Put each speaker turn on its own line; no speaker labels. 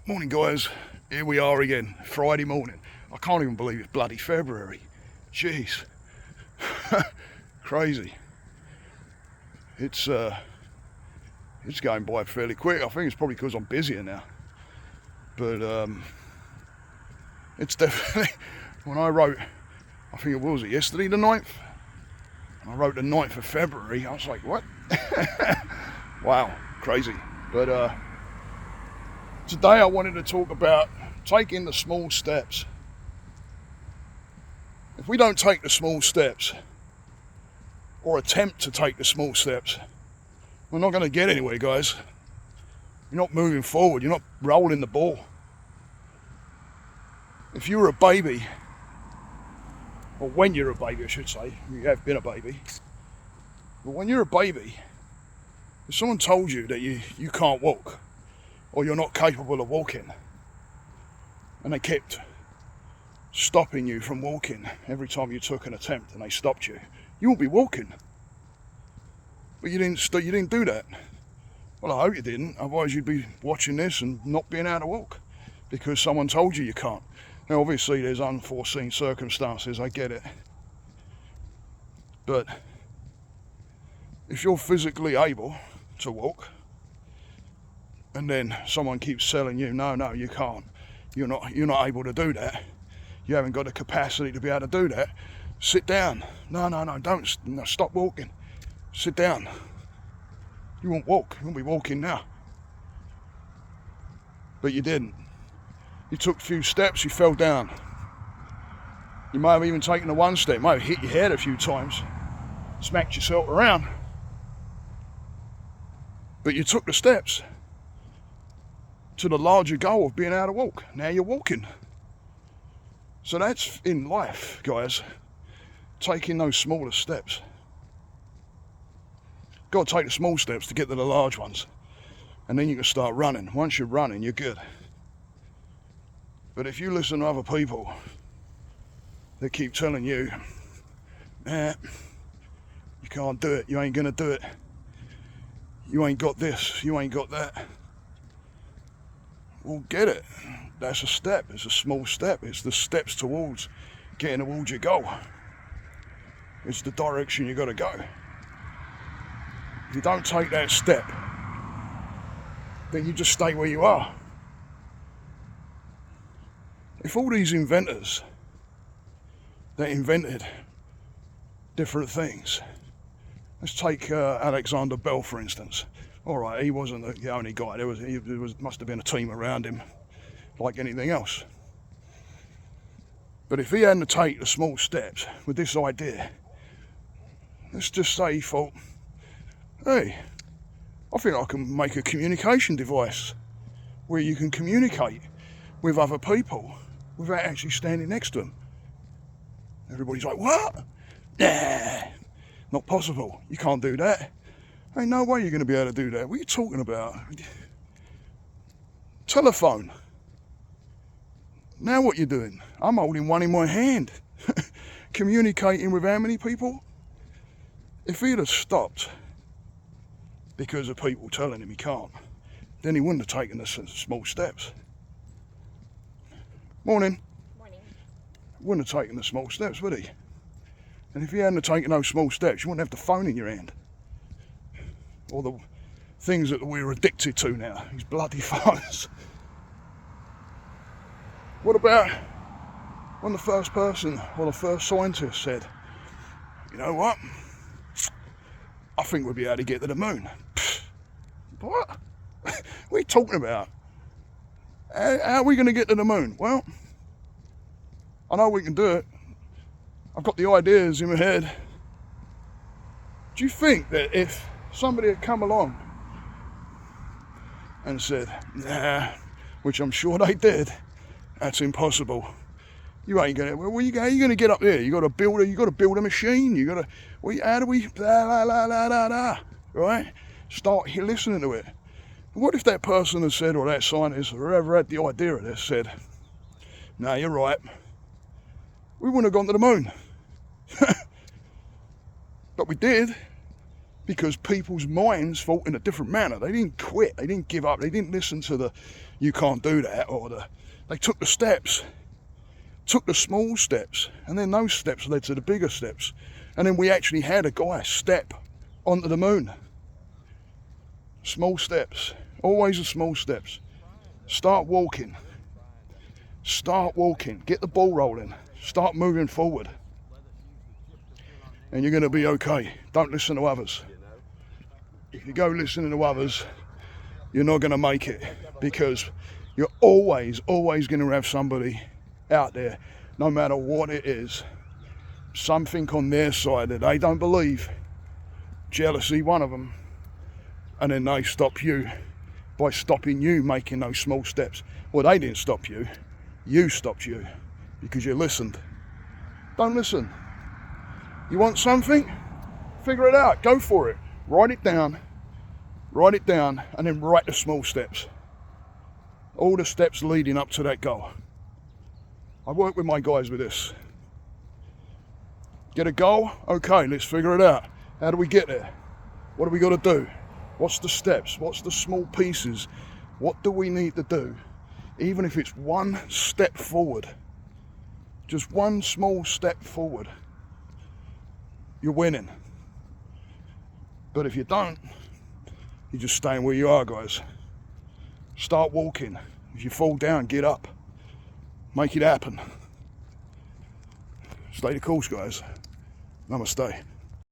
Morning guys, here we are again, Friday morning. I can't even believe it's bloody February. Jeez. Crazy. It's going by fairly quick. I think it's probably because I'm busier now. But it's definitely, when I wrote, I think it was yesterday the 9th, and I wrote the 9th of February, I was like, what? Wow, crazy. But today I wanted to talk about taking the small steps. If we don't take the small steps, or attempt to take the small steps, we're not going to get anywhere, guys. You're not moving forward, you're not rolling the ball. If you were a baby, or when you're a baby I should say, you have been a baby, but when you're a baby, if someone told you that you can't walk, or you're not capable of walking, and they kept stopping you from walking every time you took an attempt and they stopped you, you won't be walking. But you didn't do that. Well, I hope you didn't, otherwise you'd be watching this and not being able to walk because someone told you can't. Now obviously there's unforeseen circumstances, I get it, but if you're physically able to walk and then someone keeps telling you no you can't, you're not able to do that, you haven't got the capacity to be able to do that, sit down. No, don't stop walking, sit down. You won't walk, you won't be walking now. But you didn't. You took a few steps, you fell down. You might have even taken the one step, might have hit your head a few times, smacked yourself around, but you took the steps to the larger goal of being able to walk. Now you're walking. So that's in life, guys, taking those smaller steps. Got to take the small steps to get to the large ones, and then you can start running. Once you're running, you're good. But if you listen to other people that keep telling you, you can't do it, you ain't gonna do it, you ain't got this, you ain't got that, well, get it. That's a step. It's a small step. It's the steps towards getting towards your goal. It's the direction you got to go. If you don't take that step, then you just stay where you are. If all these inventors that invented different things, let's take Alexander Bell for instance. All right, he wasn't the only guy. There must have been a team around him, like anything else. But if he hadn't taken the small steps with this idea, let's just say he thought, hey, I think I can make a communication device where you can communicate with other people without actually standing next to them. Everybody's like, what? Nah, not possible. You can't do that. Ain't no way you're going to be able to do that. What are you talking about? Telephone. Now what you're doing? I'm holding one in my hand. Communicating with how many people? If he'd have stopped because of people telling him he can't, then he wouldn't have taken the small steps. Morning.
Morning.
Wouldn't have taken the small steps, would he? And if he hadn't taken those small steps, you wouldn't have the phone in your hand. Or the things that we're addicted to now, these bloody phones. What about when the first person or the first scientist said, you know what, I think we'll be able to get to the moon. What? What are you talking about? How are we going to get to the moon? Well, I know we can do it. I've got the ideas in my head. Do you think that if somebody had come along and said, nah, which I'm sure they did, that's impossible. You ain't gonna. Well, you gonna get up there? You got to build a machine. You got to. Well, how do we? Right? Start listening to it. What if that person had said, or that scientist, or whoever had the idea of this said, no, you're right. We wouldn't have gone to the moon. But we did. because people's minds thought in a different manner. They didn't quit, they didn't give up, they didn't listen to the you can't do that, or they took the steps, took the small steps, and then those steps led to the bigger steps. And then we actually had a guy step onto the moon. Small steps, always the small steps. Start walking, get the ball rolling, start moving forward, and you're going to be okay. Don't listen to others. If you go listening to others, you're not going to make it, because you're always going to have somebody out there, no matter what it is, something on their side that they don't believe, jealousy one of them, and then they stop you by stopping you making those small steps. Well, they didn't stop you, you stopped you, because you listened. Don't listen. You want something? Figure it out, go for it. Write it down, and then write the small steps. All the steps leading up to that goal. I work with my guys with this. Get a goal? Okay, let's figure it out. How do we get there? What do we got to do? What's the steps? What's the small pieces? What do we need to do? Even if it's one step forward, just one small step forward, you're winning. But if you don't, you're just staying where you are, guys. Start walking. If you fall down, get up. Make it happen. Stay the course, guys. Namaste.